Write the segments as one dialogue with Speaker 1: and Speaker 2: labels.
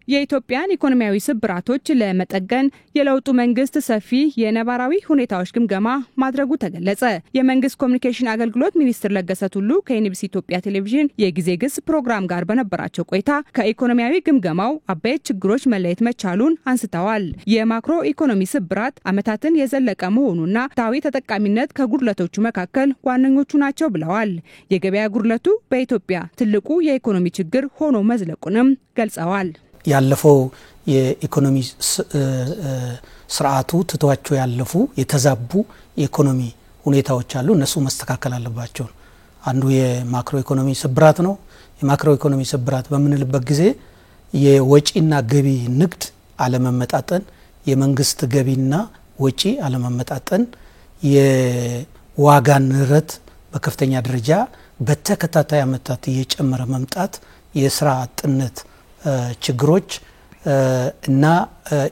Speaker 1: የኢትዮጵያን ኢኮኖሚያዊ ስብራቶች ለመጠገን የለውጡ መንግስት ሰፊ የነባራዊ ሁኔታዎች ግምገማ ማድረጉ ተገለጸ። የመንግስት ኮሙኒኬሽን አገልግሎት ሚኒስትር ለገሰ ቱሉ ከኢቢሲ ኢትዮጵያ ቴሌቪዥን የጊዜ ግስ ፕሮግራም ጋር በነበራቸው ቆይታ ከኢኮኖሚያዊ ግምገማው አበይት ችግሮች መለየት መቻሉን አንስተዋል። የማክሮ ኢኮኖሚ ስብራት አመታትን የዘለቀ መሆኑና ታዊ ተጠቃሚነት ከጉድለቶቹ መካከል ዋነኞቹ ናቸው ብለዋል። የገበያ ጉድለቱ በኢትዮጵያ ትልቁ የኢኮኖሚ ችግር ሆኖ መዝለቁንም ገልጸዋል።
Speaker 2: ያለፈው የኢኮኖሚ ስርዓቱ ትቷቸው ያለፉ የተዛቡ የኢኮኖሚ ሁኔታዎች አሉ። እነሱ መስተካከል አለባቸው። አንዱ የማክሮ ኢኮኖሚ ስብራት ነው። የማክሮ ኢኮኖሚ ስብራት በምንልበት ጊዜ የወጪና ገቢ ንግድ አለመመጣጠን፣ የመንግስት ገቢና ወጪ አለመመጣጠን፣ የዋጋ ንረት በከፍተኛ ደረጃ በተከታታይ አመታት እየጨመረ መምጣት፣ የስራ አጥነት ችግሮች እና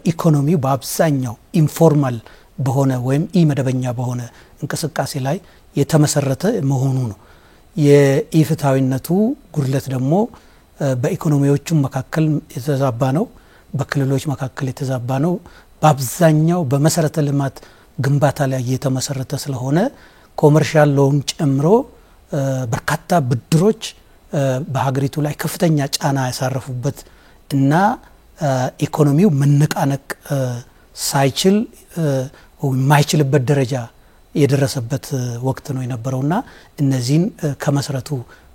Speaker 2: ኢኮኖሚው በአብዛኛው ኢንፎርማል በሆነ ወይም ኢመደበኛ በሆነ እንቅስቃሴ ላይ የተመሰረተ መሆኑ ነው። የኢፍትሃዊነቱ ጉድለት ደግሞ በኢኮኖሚዎቹ መካከል የተዛባ ነው፣ በክልሎች መካከል የተዛባ ነው። በአብዛኛው በመሰረተ ልማት ግንባታ ላይ የተመሰረተ ስለሆነ ኮመርሻል ሎን ጨምሮ በርካታ ብድሮች በሀገሪቱ ላይ ከፍተኛ ጫና ያሳረፉበት እና ኢኮኖሚው መነቃነቅ ሳይችል የማይችልበት ደረጃ የደረሰበት ወቅት ነው የነበረውና እነዚህን ከመሰረቱ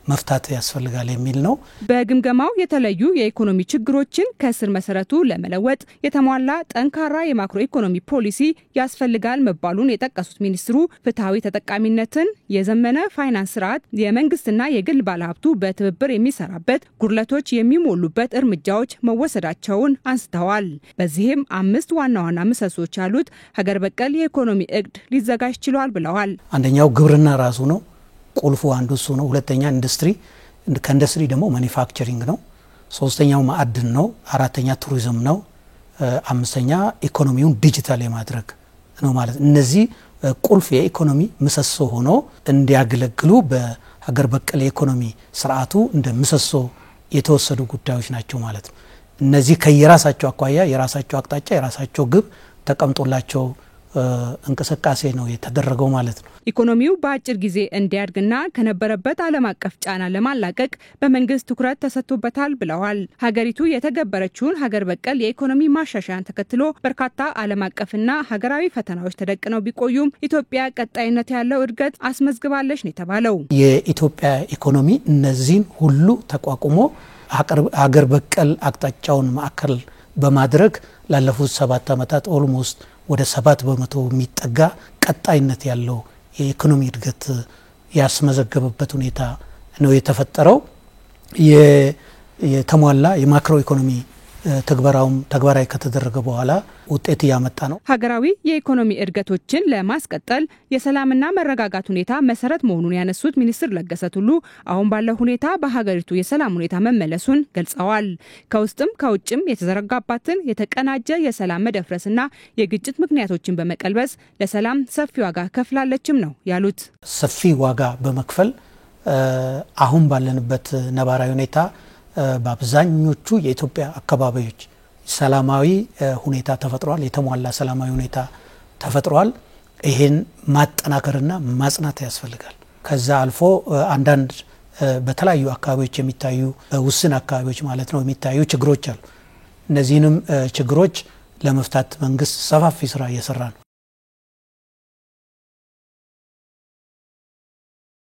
Speaker 2: መፍታት ያስፈልጋል የሚል ነው።
Speaker 1: በግምገማው የተለዩ የኢኮኖሚ ችግሮችን ከስር መሰረቱ ለመለወጥ የተሟላ ጠንካራ የማክሮ ኢኮኖሚ ፖሊሲ ያስፈልጋል መባሉን የጠቀሱት ሚኒስትሩ ፍትሃዊ ተጠቃሚነትን፣ የዘመነ ፋይናንስ ስርዓት፣ የመንግስትና የግል ባለሀብቱ በትብብር የሚሰራበት ጉድለቶች የሚሞሉበት እርምጃዎች መወሰዳቸውን አንስተዋል። በዚህም 5 ዋና ዋና ምሰሶች ያሉት ሀገር በቀል የኢኮኖሚ እቅድ ሊዘጋጅ ችሏል ብለዋል።
Speaker 2: አንደኛው ግብርና ራሱ ነው። ቁልፉ አንዱ እሱ ነው። ሁለተኛ ኢንዱስትሪ፣ ከኢንዱስትሪ ደግሞ ማኒፋክቸሪንግ ነው። ሶስተኛው ማዕድን ነው። አራተኛ ቱሪዝም ነው። አምስተኛ ኢኮኖሚውን ዲጂታል የማድረግ ነው ማለት። እነዚህ ቁልፍ የኢኮኖሚ ምሰሶ ሆኖ እንዲያገለግሉ በሀገር በቀል የኢኮኖሚ ስርዓቱ እንደ ምሰሶ የተወሰዱ ጉዳዮች ናቸው ማለት ነው። እነዚህ ከየራሳቸው አኳያ የራሳቸው አቅጣጫ የራሳቸው ግብ ተቀምጦላቸው እንቅስቃሴ ነው የተደረገው ማለት ነው።
Speaker 1: ኢኮኖሚው በአጭር ጊዜ እንዲያድግና ከነበረበት ዓለም አቀፍ ጫና ለማላቀቅ በመንግስት ትኩረት ተሰጥቶበታል ብለዋል። ሀገሪቱ የተገበረችውን ሀገር በቀል የኢኮኖሚ ማሻሻያን ተከትሎ በርካታ ዓለም አቀፍና ሀገራዊ ፈተናዎች ተደቅነው ቢቆዩም ኢትዮጵያ ቀጣይነት ያለው እድገት አስመዝግባለች ነው የተባለው።
Speaker 2: የኢትዮጵያ ኢኮኖሚ እነዚህን ሁሉ ተቋቁሞ ሀገር በቀል አቅጣጫውን ማዕከል በማድረግ ላለፉት 7 አመታት ኦልሞስት ወደ 7% የሚጠጋ ቀጣይነት ያለው የኢኮኖሚ እድገት ያስመዘገበበት ሁኔታ ነው የተፈጠረው። የተሟላ የማክሮ ኢኮኖሚ ተግባራዊ ከተደረገ በኋላ ውጤት ያመጣ ነው።
Speaker 1: ሀገራዊ የኢኮኖሚ እድገቶችን ለማስቀጠል የሰላምና መረጋጋት ሁኔታ መሰረት መሆኑን ያነሱት ሚኒስትር ለገሰ ቱሉ አሁን ባለው ሁኔታ በሀገሪቱ የሰላም ሁኔታ መመለሱን ገልጸዋል። ከውስጥም ከውጭም የተዘረጋባትን የተቀናጀ የሰላም መደፍረስና የግጭት ምክንያቶችን በመቀልበስ ለሰላም ሰፊ ዋጋ ከፍላለችም ነው ያሉት።
Speaker 2: ሰፊ ዋጋ በመክፈል አሁን ባለንበት ነባራዊ ሁኔታ በአብዛኞቹ የኢትዮጵያ አካባቢዎች ሰላማዊ ሁኔታ ተፈጥሯል። የተሟላ ሰላማዊ ሁኔታ ተፈጥሯል። ይሄን ማጠናከርና ማጽናት ያስፈልጋል። ከዛ አልፎ አንዳንድ በተለያዩ አካባቢዎች የሚታዩ ውስን አካባቢዎች ማለት ነው የሚታዩ ችግሮች አሉ። እነዚህንም ችግሮች ለመፍታት መንግስት ሰፋፊ ስራ እየሰራ ነው።